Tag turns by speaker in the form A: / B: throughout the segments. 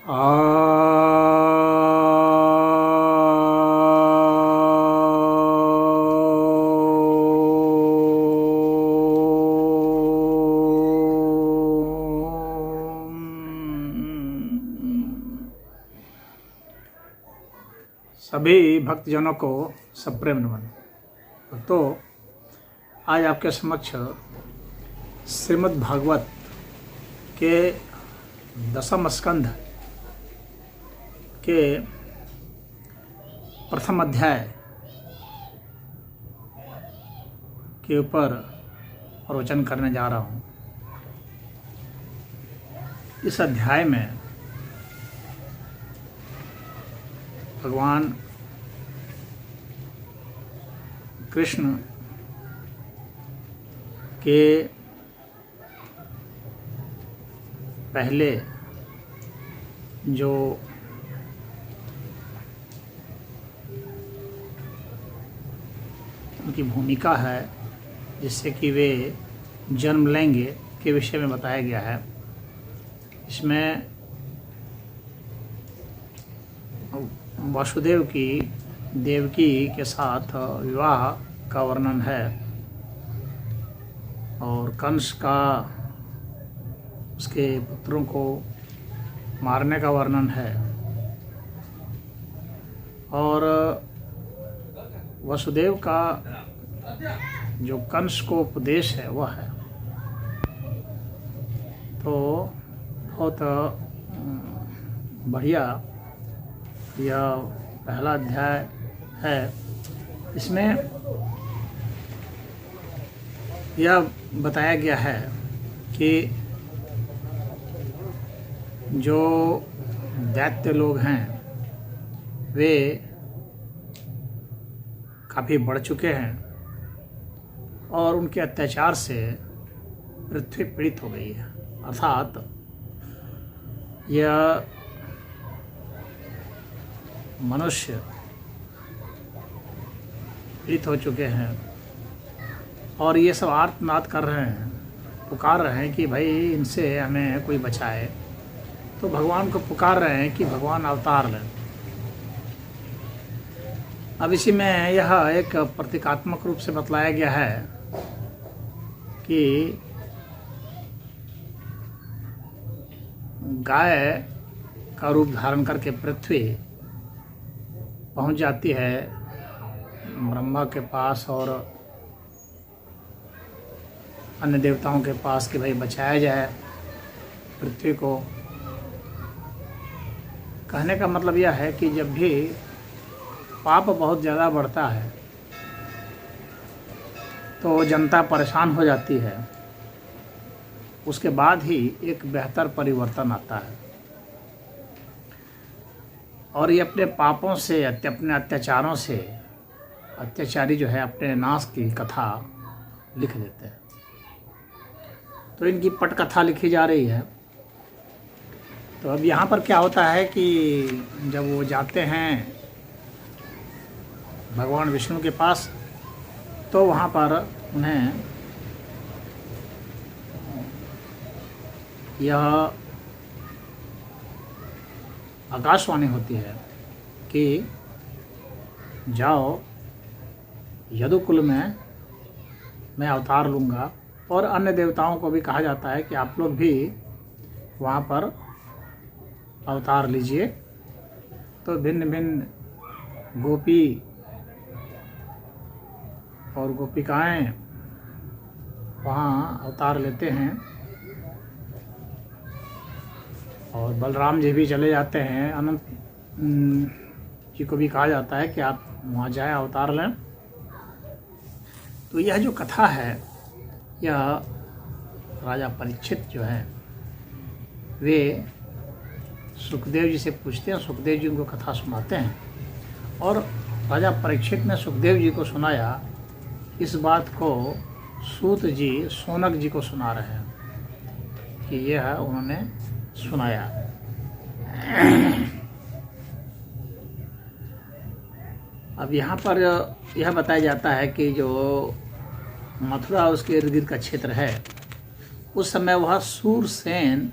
A: सभी भक्तजनों को सप्रेम नमन। तो आज आपके समक्ष श्रीमद् भागवत के दसम स्कंध के प्रथम अध्याय के ऊपर प्रवचन करने जा रहा हूँ। इस अध्याय में भगवान कृष्ण के पहले जो उनकी भूमिका है जिससे कि वे जन्म लेंगे के विषय में बताया गया है। इसमें वासुदेव की देवकी के साथ विवाह का वर्णन है और कंस का उसके पुत्रों को मारने का वर्णन है और वसुदेव का जो कंस को उपदेश है वह है। तो बहुत बढ़िया यह पहला अध्याय है। इसमें यह बताया गया है कि जो दैत्य लोग हैं वे काफ़ी बढ़ चुके हैं और उनके अत्याचार से पृथ्वी पीड़ित हो गई है। अर्थात यह मनुष्य पीड़ित हो चुके हैं और ये सब आर्तनाद कर रहे हैं, पुकार रहे हैं कि भाई इनसे हमें कोई बचाए। तो भगवान को पुकार रहे हैं कि भगवान अवतार लें। अब इसी में यह एक प्रतीकात्मक रूप से बतलाया गया है कि गाय का रूप धारण करके पृथ्वी पहुंच जाती है ब्रह्मा के पास और अन्य देवताओं के पास कि भाई बचाया जाए पृथ्वी को। कहने का मतलब यह है कि जब भी पाप बहुत ज़्यादा बढ़ता है तो जनता परेशान हो जाती है, उसके बाद ही एक बेहतर परिवर्तन आता है और ये अपने पापों से अपने अत्याचारों से अत्याचारी जो है अपने नाश की कथा लिख देते हैं। तो इनकी पटकथा लिखी जा रही है। तो अब यहाँ पर क्या होता है कि जब वो जाते हैं भगवान विष्णु के पास तो वहाँ पर उन्हें यह आकाशवाणी होती है कि जाओ यदुकुल में मैं अवतार लूँगा। और अन्य देवताओं को भी कहा जाता है कि आप लोग भी वहाँ पर अवतार लीजिए। तो भिन्न भिन्न गोपी और गोपिकाएं वहाँ अवतार लेते हैं और बलराम जी भी चले जाते हैं। अनंत जी को भी कहा जाता है कि आप वहाँ जाएं अवतार लें। तो यह जो कथा है यह राजा परीक्षित जो है वे सुखदेव जी से पूछते हैं, सुखदेव जी उनको कथा सुनाते हैं और राजा परीक्षित ने सुखदेव जी को सुनाया। इस बात को सूत जी शौनक जी को सुना रहे हैं कि यह उन्होंने सुनाया। अब यहाँ पर यह बताया जाता है कि जो मथुरा उसके इर्द गिर्द का क्षेत्र है उस समय वह सूरसेन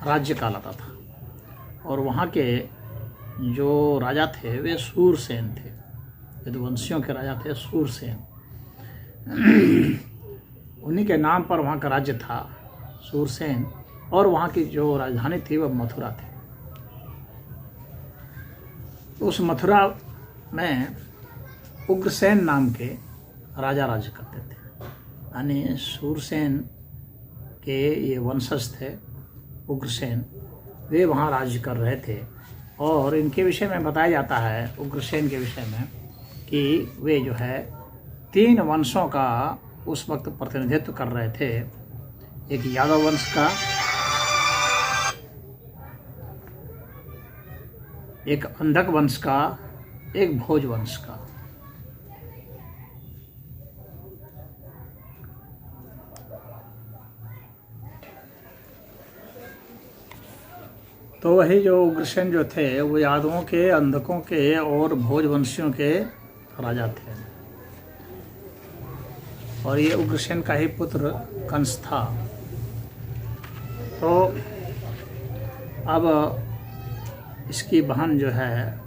A: राज्य कहलाता था और वहाँ के जो राजा थे वे सूरसेन थे। यदुवंशियों के राजा थे सूरसेन। उन्हीं के नाम पर वहाँ का राज्य था सूरसेन, और वहाँ की जो राजधानी थी वह मथुरा थी। उस मथुरा में उग्रसेन नाम के राजा राज्य करते थे, यानी सूरसेन के ये वंशज थे उग्रसेन, वे वहाँ राज्य कर रहे थे। और इनके विषय में बताया जाता है, उग्रसेन के विषय में, कि वे जो है 3 वंशों का उस वक्त प्रतिनिधित्व कर रहे थे। एक यादव वंश का, एक अंधक वंश का, एक भोज वंश का। तो वही जो उग्रसेन जो थे वो यादवों के, अंधकों के और भोजवंशियों के राजा थे। और ये उग्रसेन का ही पुत्र कंस था। तो अब इसकी बहन जो है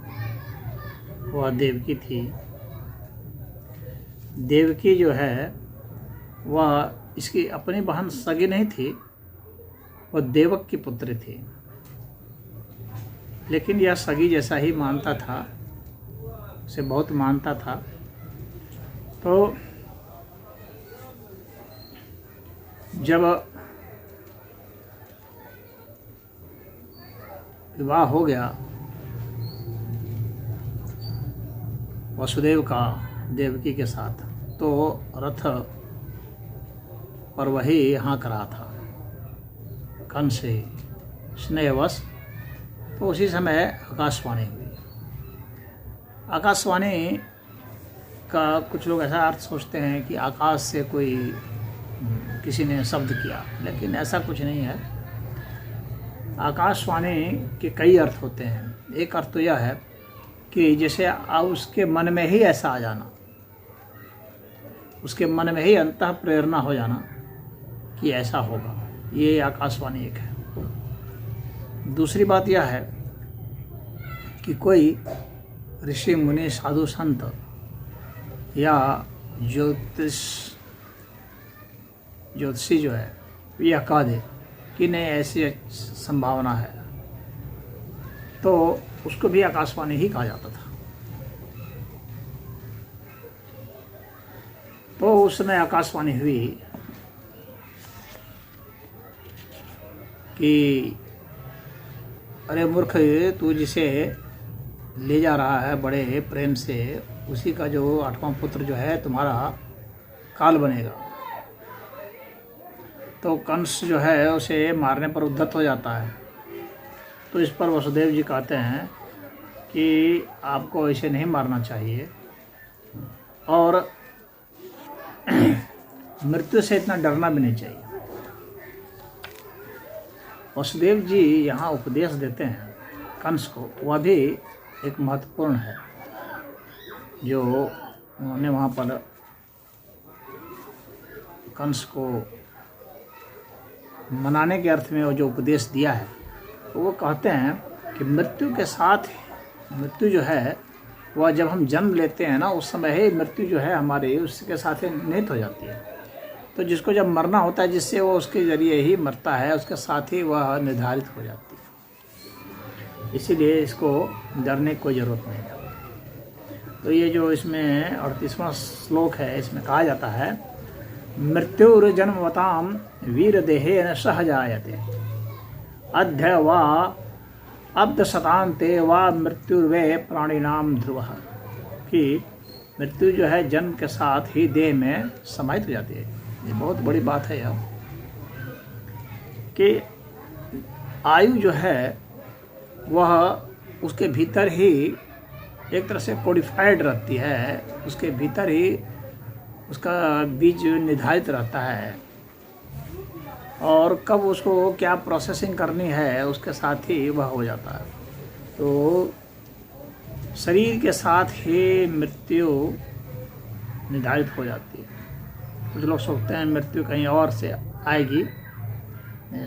A: वह देवकी थी। देवकी जो है वह इसकी अपनी बहन सगी नहीं थी, वह देवक की पुत्री थी, लेकिन यह सगी जैसा ही मानता था, उसे बहुत मानता था। तो जब विवाह हो गया वसुदेव का देवकी के साथ, तो रथ पर वही हाँक रहा था कंस से स्नेहवश। तो उसी समय आकाशवाणी हुई। आकाशवाणी का कुछ लोग ऐसा अर्थ सोचते हैं कि आकाश से कोई किसी ने शब्द किया, लेकिन ऐसा कुछ नहीं है। आकाशवाणी के कई अर्थ होते हैं। एक अर्थ तो यह है कि जैसे उसके मन में ही ऐसा आ जाना, उसके मन में ही अंतः प्रेरणा हो जाना कि ऐसा होगा, ये आकाशवाणी एक है। दूसरी बात यह है कि कोई ऋषि मुनि साधु संत या ज्योतिषी जो है यह कह दे कि नहीं ऐसी संभावना है, तो उसको भी आकाशवाणी ही कहा जाता था। तो उस समय आकाशवाणी हुई कि अरे मूर्ख, तू जिसे ले जा रहा है बड़े प्रेम से, उसी का जो 8वां पुत्र जो है तुम्हारा काल बनेगा। तो कंस जो है उसे मारने पर उद्धत हो जाता है। तो इस पर वसुदेव जी कहते हैं कि आपको इसे नहीं मारना चाहिए, और मृत्यु से इतना डरना भी नहीं चाहिए। वसुदेव जी यहाँ उपदेश देते हैं कंस को, वह भी एक महत्वपूर्ण है, जो उन्होंने वहाँ पर कंस को मनाने के अर्थ में वो जो उपदेश दिया है। तो वो कहते हैं कि मृत्यु के साथ, मृत्यु जो है वह जब हम जन्म लेते हैं ना, उस समय ही मृत्यु जो है हमारे उसके साथ ही निहित हो जाती है। तो जिसको जब मरना होता है, जिससे वो उसके ज़रिए ही मरता है, उसके साथ ही वह निर्धारित हो जाती है। इसीलिए इसको डरने की कोई ज़रूरत नहीं है। तो ये जो इसमें 38वां श्लोक है, इसमें कहा जाता है मृत्युर्जन्मवतां वीर देहेन सह जायते अध्य वा अब्द शतान्ते वा मृत्युर्वे प्राणिनाम ध्रुवः, कि मृत्यु जो है जन्म के साथ ही देह में समाहित हो जाती है। ये बहुत बड़ी बात है यह, कि आयु जो है वह उसके भीतर ही एक तरह से कोडिफाइड रहती है, उसके भीतर ही उसका बीज निर्धारित रहता है, और कब उसको क्या प्रोसेसिंग करनी है उसके साथ ही वह हो जाता है। तो शरीर के साथ ही मृत्यु निर्धारित हो जाती है। कुछ लोग सोचते हैं मृत्यु कहीं और से आएगी,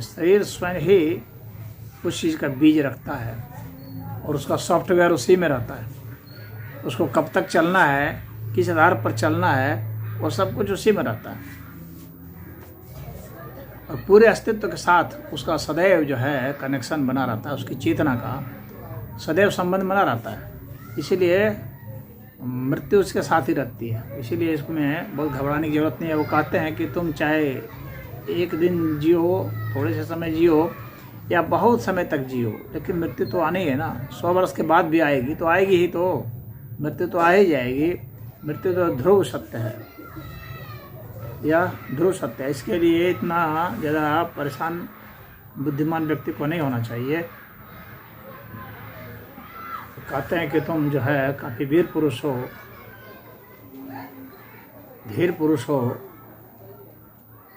A: शरीर स्वयं ही उस चीज़ का बीज रखता है और उसका सॉफ्टवेयर उसी में रहता है। उसको कब तक चलना है, किस आधार पर चलना है, वो सब कुछ उसी में रहता है। और पूरे अस्तित्व के साथ उसका सदैव जो है कनेक्शन बना रहता है, उसकी चेतना का सदैव संबंध बना रहता है। इसीलिए मृत्यु उसके साथ ही रहती है। इसीलिए इसमें बहुत घबराने की ज़रूरत नहीं है। वो कहते हैं कि तुम चाहे एक दिन जियो, थोड़े से समय जियो या बहुत समय तक जियो, लेकिन मृत्यु तो आनी है ना। 100 वर्ष के बाद भी आएगी तो आएगी ही, तो मृत्यु तो आ ही जाएगी। मृत्यु तो ध्रुव सत्य है, या ध्रुव सत्य है। इसके लिए इतना ज़्यादा परेशान बुद्धिमान व्यक्ति को नहीं होना चाहिए। कहते हैं कि तुम जो है काफ़ी वीर पुरुष हो, धीर पुरुष हो,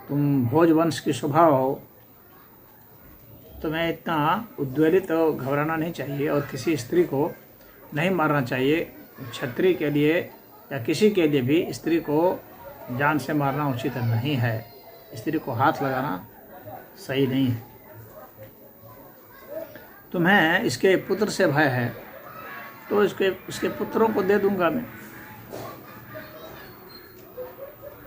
A: तुम भोजवंश की स्वभाव हो, तुम्हें इतना उद्वेलित और घबराना नहीं चाहिए और किसी स्त्री को नहीं मारना चाहिए। क्षत्रिय के लिए या किसी के लिए भी स्त्री को जान से मारना उचित नहीं है। स्त्री को हाथ लगाना सही नहीं है। तुम्हें इसके पुत्र से भय है तो इसके पुत्रों को दे दूंगा मैं।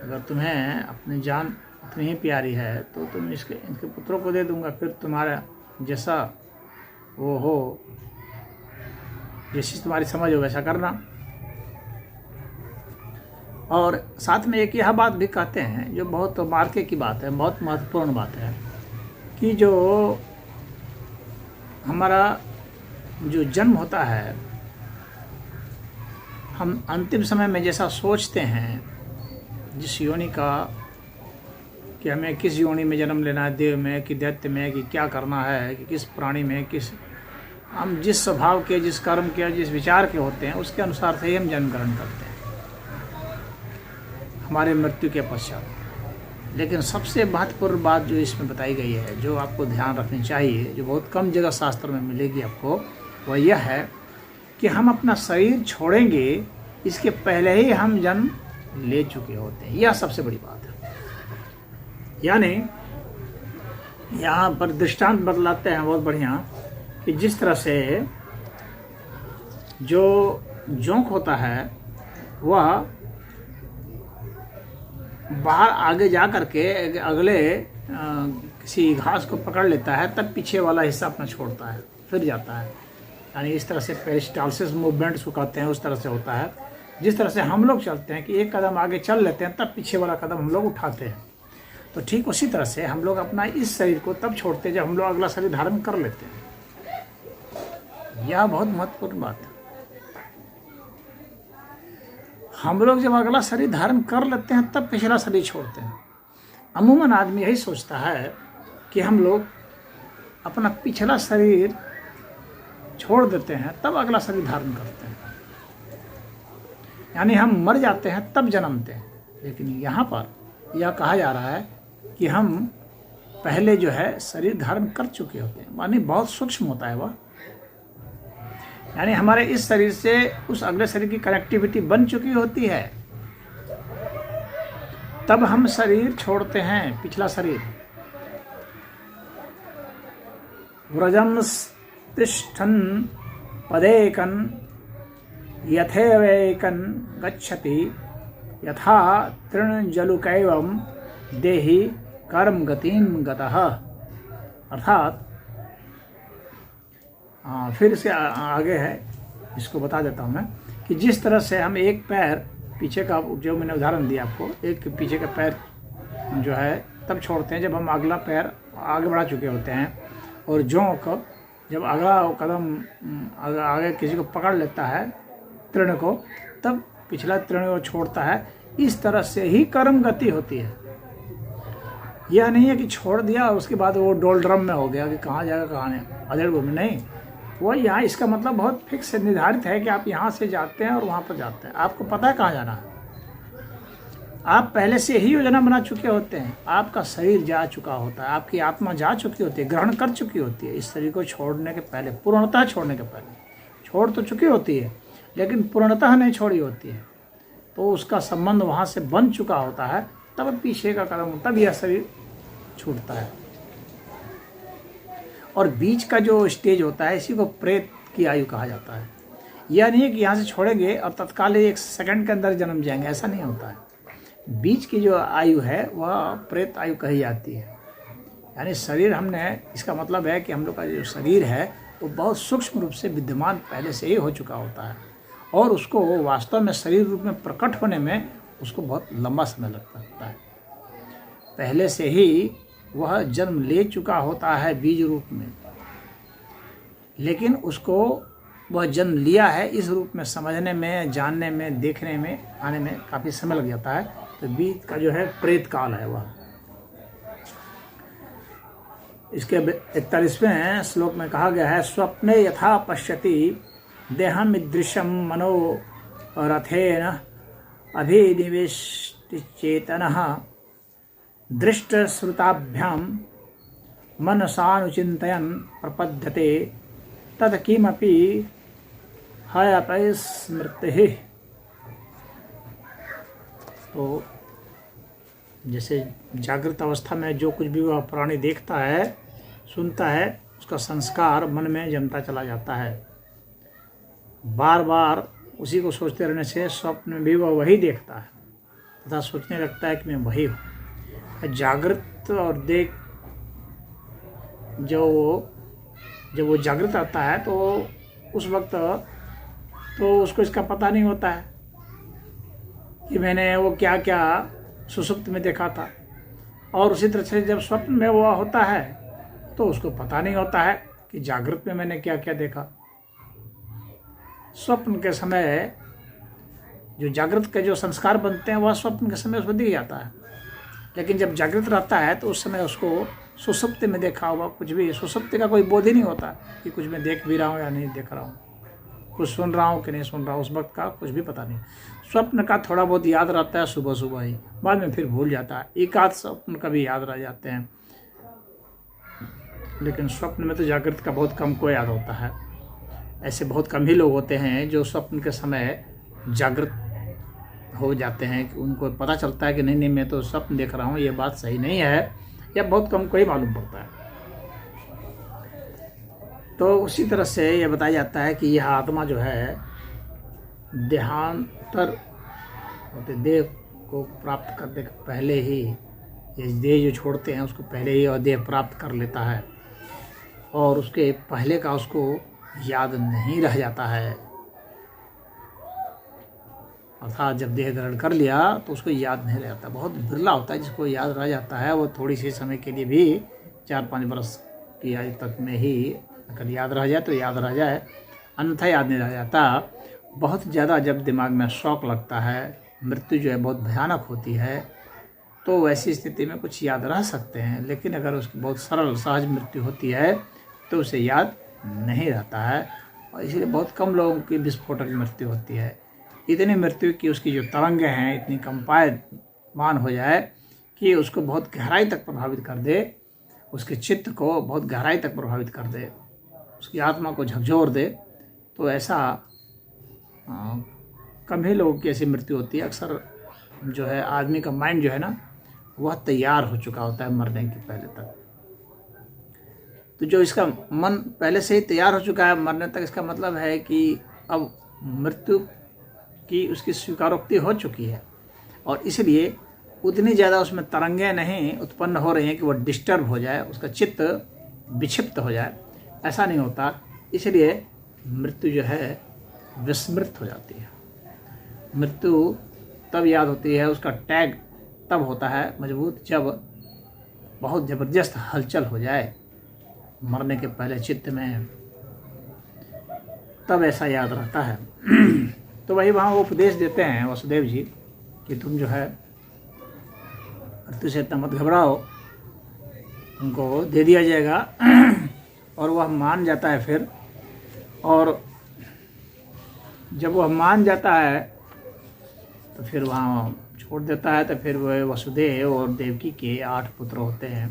A: अगर तुम्हें अपनी जान इतनी ही प्यारी है तो तुम इनके पुत्रों को दे दूंगा। फिर तुम्हारा जैसा वो हो, जैसी तुम्हारी समझ हो वैसा करना। और साथ में एक यह बात भी कहते हैं जो बहुत मार्के की बात है, बहुत महत्वपूर्ण बात है, कि जो हमारा जो जन्म होता है, हम अंतिम समय में जैसा सोचते हैं जिस योनि का, कि हमें किस योनि में जन्म लेना है, देव में कि दैत्य में, कि क्या करना है, कि किस प्राणी में, किस, हम जिस स्वभाव के, जिस कर्म के, जिस विचार के होते हैं उसके अनुसार से ही हम जन्म ग्रहण करते हैं हमारे मृत्यु के पश्चात। लेकिन सबसे महत्वपूर्ण बात जो इसमें बताई गई है, जो आपको ध्यान रखनी चाहिए, जो बहुत कम जगह शास्त्र में मिलेगी आपको, वह यह है कि हम अपना शरीर छोड़ेंगे इसके पहले ही हम जन्म ले चुके होते हैं। यह सबसे बड़ी बात है। यानी यहाँ पर दृष्टांत बतलाते हैं बहुत बढ़िया, कि जिस तरह से जो जोंक होता है वह बाहर आगे जा करके अगले किसी घास को पकड़ लेता है, तब पीछे वाला हिस्सा अपना छोड़ता है, फिर जाता है। यानी इस तरह से पेरिस्टालसिस मूवमेंट उसको कहते हैं, उस तरह से होता है। जिस तरह से हम लोग चलते हैं कि एक कदम आगे चल लेते हैं तब पीछे वाला कदम हम लोग उठाते हैं, तो ठीक उसी तरह से हम लोग अपना इस शरीर को तब छोड़ते हैं जब हम लोग अगला शरीर धारण कर लेते हैं। यह बहुत महत्वपूर्ण बात है। हम लोग जब अगला शरीर धारण कर लेते हैं तब पिछला शरीर छोड़ते हैं। अमूमन आदमी यही सोचता है कि हम लोग अपना पिछला शरीर छोड़ देते हैं तब अगला शरीर धारण करते हैं, यानी हम मर जाते हैं तब जन्मते हैं। लेकिन यहाँ पर यह कहा जा रहा है कि हम पहले जो है शरीर धारण कर चुके होते हैं। माने बहुत सूक्ष्म होता है वह, यानी हमारे इस शरीर से उस अगले शरीर की कनेक्टिविटी बन चुकी होती है, तब हम शरीर छोड़ते हैं, पिछला शरीर। व्रजम तिष्ठन् पदेकन यथेवेकन गच्छति यथा तृणजलुकैवं देहि कर्म गतिम गतः। अर्थात फिर से आगे है, इसको बता देता हूँ मैं, कि जिस तरह से हम एक पैर पीछे का, जो मैंने उदाहरण दिया आपको, एक पीछे का पैर जो है तब छोड़ते हैं जब हम अगला पैर आगे बढ़ा चुके होते हैं, और जोंक जब अगला कदम आगे किसी को पकड़ लेता है, तृण को, तब पिछला तृण को छोड़ता है। इस तरह से ही कर्म गति होती है। यह नहीं है कि छोड़ दिया और उसके बाद वो डोल ड्रम में हो गया कि कहाँ जाएगा कहाँ नहीं, अधेड़ में नहीं। वो यहाँ इसका मतलब बहुत फिक्स निर्धारित है कि आप यहाँ से जाते हैं और वहाँ पर जाते हैं, आपको पता है कहाँ जाना है। आप पहले से ही योजना बना चुके होते हैं, आपका शरीर जा चुका होता है, आपकी आत्मा जा चुकी होती है, ग्रहण कर चुकी होती है इस शरीर को छोड़ने के पहले, पूर्णतः छोड़ने के पहले। छोड़ तो चुकी होती है लेकिन पूर्णतः नहीं छोड़ी होती है, तो उसका संबंध वहाँ से बन चुका होता है, तब पीछे का कदम, तब यह शरीर छूटता है। और बीच का जो स्टेज होता है इसी को प्रेत की आयु कहा जाता है। यह नहीं है कि यहाँ से छोड़ेंगे और तत्काल 1 सेकंड के अंदर जन्म जाएंगे, ऐसा नहीं होता है। बीच की जो आयु है वह प्रेत आयु कही जाती है। यानी शरीर हमने, इसका मतलब है कि हम लोग का जो शरीर है वो बहुत सूक्ष्म रूप से विद्यमान पहले से ही हो चुका होता है और उसको वास्तव में शरीर रूप में प्रकट होने में उसको बहुत लंबा समय लगता है। पहले से ही वह जन्म ले चुका होता है बीज रूप में, लेकिन उसको वह जन्म लिया है इस रूप में समझने में, जानने में, देखने में, आने में काफ़ी समय लग जाता है। तो बीज का जो है प्रेत काल है वह। इसके 41वें श्लोक में कहा गया है, स्वप्ने यथा पश्यति देहम ईदृशम मनो रथेन अभिनिवेशितचेतनः दृष्टश्रुताभ्याम मनसानुचिन्तयन् प्रपद्यते तत् किमपि हयपस्मृतिः। तो जैसे जागृत अवस्था में जो कुछ भी वह प्राणी देखता है, सुनता है, उसका संस्कार मन में जमता चला जाता है। बार बार उसी को सोचते रहने से स्वप्न में भी वह वही देखता है तथा सोचने लगता है कि मैं वही हूँ। जागृत और देख जब वो जागृत आता है तो उस वक्त तो उसको इसका पता नहीं होता है कि मैंने वो क्या क्या सुषुप्त में देखा था, और उसी तरह से जब स्वप्न में वो होता है तो उसको पता नहीं होता है कि जागृत में मैंने क्या क्या देखा। स्वप्न के समय जो जागृत के जो संस्कार बनते हैं वह स्वप्न के समय उसको दिख जाता है, लेकिन जब जागृत रहता है तो उस समय उसको सुषुप्ति में देखा हुआ कुछ भी, सुषुप्ति का कोई बोध ही नहीं होता कि कुछ मैं देख भी रहा हूँ या नहीं देख रहा हूँ, कुछ सुन रहा हूँ कि नहीं सुन रहा हूँ, उस वक्त का कुछ भी पता नहीं। स्वप्न का थोड़ा बहुत याद रहता है सुबह सुबह ही, बाद में फिर भूल जाता है। एक आध स्वप्न का भी याद रह जाते हैं, लेकिन स्वप्न में तो जागृत का बहुत कम को याद होता है। ऐसे बहुत कम ही लोग होते हैं जो स्वप्न के समय जागृत हो जाते हैं कि उनको पता चलता है कि नहीं नहीं मैं तो स्वप्न देख रहा हूँ, ये बात सही नहीं है, या बहुत कम को ही मालूम पड़ता है। तो उसी तरह से यह बताया जाता है कि यह आत्मा जो है देहांतर होते, देह को प्राप्त करने के पहले ही, ये देह जो छोड़ते हैं उसको पहले ही और देह प्राप्त कर लेता है, और उसके पहले का उसको याद नहीं रह जाता है। अर्थात जब देह ग्रहण कर लिया तो उसको याद नहीं रहता। बहुत बिरला होता है जिसको याद रह जाता है, वो थोड़ी सी समय के लिए भी 4-5 वर्ष की आयु तक में ही अगर याद रह जाए तो याद रह जाए, अन्यथा याद नहीं रह जाता। बहुत ज़्यादा जब दिमाग में शौक लगता है, मृत्यु जो है बहुत भयानक होती है, तो वैसी स्थिति में कुछ याद रह सकते हैं, लेकिन अगर उसकी बहुत सरल सहज मृत्यु होती है तो उसे याद नहीं रहता है, और इसलिए बहुत कम लोगों की विस्फोटक मृत्यु होती है। इतनी मृत्यु की उसकी जो तरंगें हैं इतनी कंपायमान हो जाए कि उसको बहुत गहराई तक प्रभावित कर दे, उसके चित्त को बहुत गहराई तक प्रभावित कर दे, उसकी आत्मा को झकझोर दे। तो ऐसा कम ही लोगों की ऐसी मृत्यु होती है। अक्सर जो है आदमी का माइंड जो है ना वह तैयार हो चुका होता है मरने के पहले तक। तो जो इसका मन पहले से ही तैयार हो चुका है मरने तक, इसका मतलब है कि अब मृत्यु की उसकी स्वीकारोक्ति हो चुकी है, और इसलिए उतनी ज़्यादा उसमें तरंगें नहीं उत्पन्न हो रही हैं कि वह डिस्टर्ब हो जाए, उसका चित्त विक्षिप्त हो जाए, ऐसा नहीं होता। इसलिए मृत्यु जो है विस्मृत हो जाती है। मृत्यु तब याद होती है, उसका टैग तब होता है मजबूत जब बहुत ज़बरदस्त हलचल हो जाए मरने के पहले चित्त में, तब ऐसा याद रहता है। तो वही वहाँ वो उपदेश देते हैं वसुदेव जी कि तुम जो है मृत्यु से इतना मत घबराओ, तुमको दे दिया जाएगा। और वह मान जाता है फिर, और जब वह मान जाता है तो फिर वहाँ छोड़ देता है। तो फिर वह वसुदेव और देवकी के 8 पुत्र होते हैं।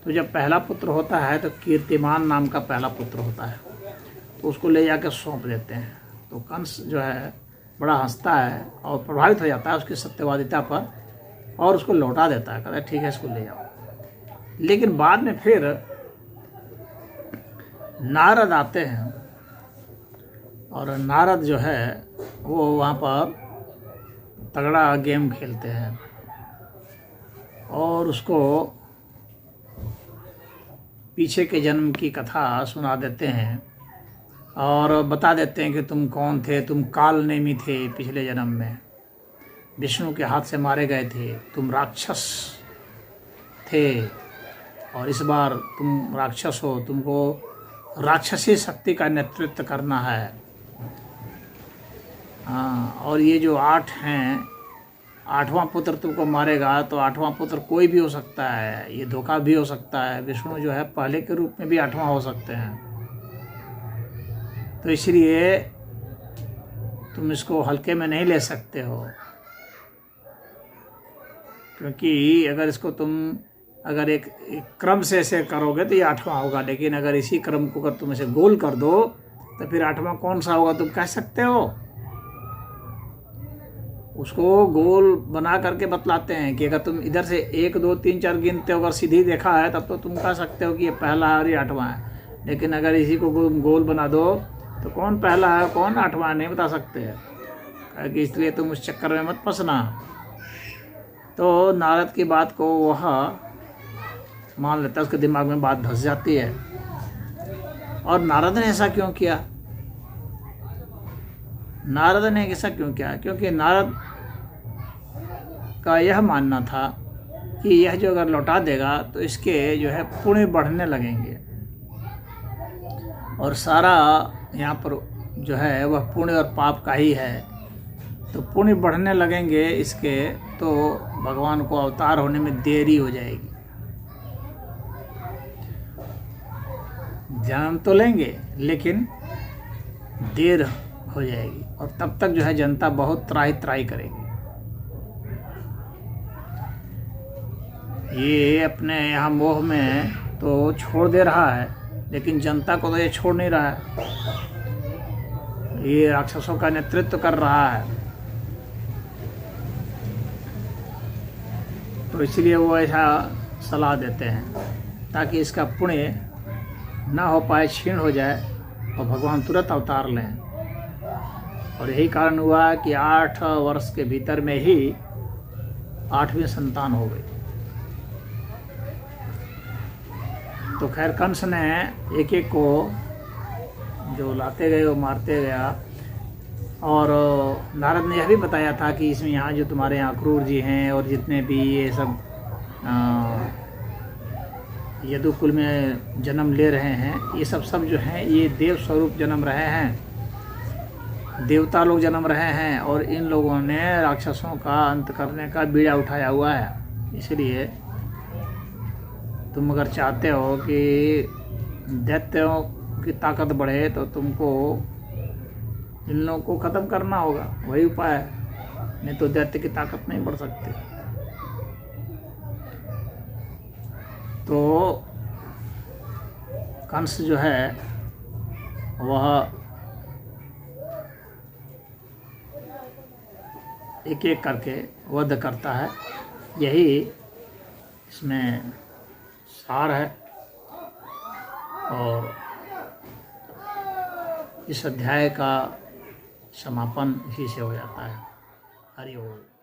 A: तो जब पहला पुत्र होता है तो कीर्तिमान नाम का पहला पुत्र होता है, तो उसको ले जाकर सौंप देते हैं। तो कंस जो है बड़ा हंसता है और प्रभावित हो जाता है उसकी सत्यवादिता पर, और उसको लौटा देता है, कहता है ठीक है इसको ले जाओ। लेकिन बाद में फिर नारद आते हैं और नारद जो है वो वहाँ पर तगड़ा गेम खेलते हैं और उसको पीछे के जन्म की कथा सुना देते हैं और बता देते हैं कि तुम कौन थे। तुम काल नेमी थे पिछले जन्म में, विष्णु के हाथ से मारे गए थे। तुम राक्षस थे और इस बार तुम राक्षस हो, तुमको राक्षसी शक्ति का नेतृत्व करना है। हाँ, और ये जो 8 हैं, 8वां पुत्र तुमको मारेगा तो 8वां पुत्र कोई भी हो सकता है, ये धोखा भी हो सकता है। विष्णु जो है पहले के रूप में भी 8वां हो सकते हैं। तो इसलिए तुम इसको हल्के में नहीं ले सकते हो, क्योंकि अगर इसको तुम अगर एक क्रम से ऐसे करोगे तो ये 8वां होगा, लेकिन अगर इसी क्रम को अगर तुम इसे गोल कर दो तो फिर 8वां कौन सा होगा तुम कह सकते हो। उसको गोल बना करके बतलाते हैं कि अगर तुम इधर से 1 2 3 4 गिनते हो, अगर सीधी देखा है तब तो तुम कह सकते हो कि ये पहला है और ये 8वां है। लेकिन अगर इसी को गोल बना दो तो कौन पहला है कौन 8वां नहीं बता सकते हैं, कि इसलिए तुम उस चक्कर में मत फंसना। तो नारद की बात को वह मान लेता है, उसके दिमाग में बात धंस जाती है। और नारद ने ऐसा क्यों किया? नारद ने ऐसा क्यों किया? क्योंकि नारद का यह मानना था कि यह जो अगर लौटा देगा तो इसके जो है पुण्य बढ़ने लगेंगे और सारा यहाँ पर जो है वह पुण्य और पाप का ही है। तो पुण्य बढ़ने लगेंगे इसके, तो भगवान को अवतार होने में देरी हो जाएगी। जन्म तो लेंगे लेकिन देर हो जाएगी और तब तक जो है जनता बहुत त्राही करेगी। ये अपने यहाँ मोह में तो छोड़ दे रहा है, लेकिन जनता को तो ये छोड़ नहीं रहा है। ये राक्षसों का नेतृत्व कर रहा है, तो इसलिए वो ऐसा सलाह देते हैं ताकि इसका पुण्य ना हो पाए, क्षीण हो जाए और भगवान तुरंत अवतार लें। और यही कारण हुआ कि 8 वर्ष के भीतर में ही 8वीं संतान हो गई। तो खैर कंस ने एक एक को जो लाते गए वो मारते गया। और नारद ने यह भी बताया था कि इसमें यहाँ जो तुम्हारे यहाँ क्रूर जी हैं और जितने भी ये सब यदुकुल में जन्म ले रहे हैं, ये सब जो हैं ये देव स्वरूप जन्म रहे हैं, देवता लोग जन्म रहे हैं और इन लोगों ने राक्षसों का अंत करने का बीड़ा उठाया हुआ है। इसलिए तुम अगर चाहते हो कि दैत्यों की ताकत बढ़े तो तुमको इन लोगों को ख़त्म करना होगा, वही उपाय है, नहीं तो दैत्य की ताकत नहीं बढ़ सकती। तो कंस जो है वह एक एक करके वध करता है, यही इसमें सार है। और इस अध्याय का समापन इसी से हो जाता है। हरि ओम।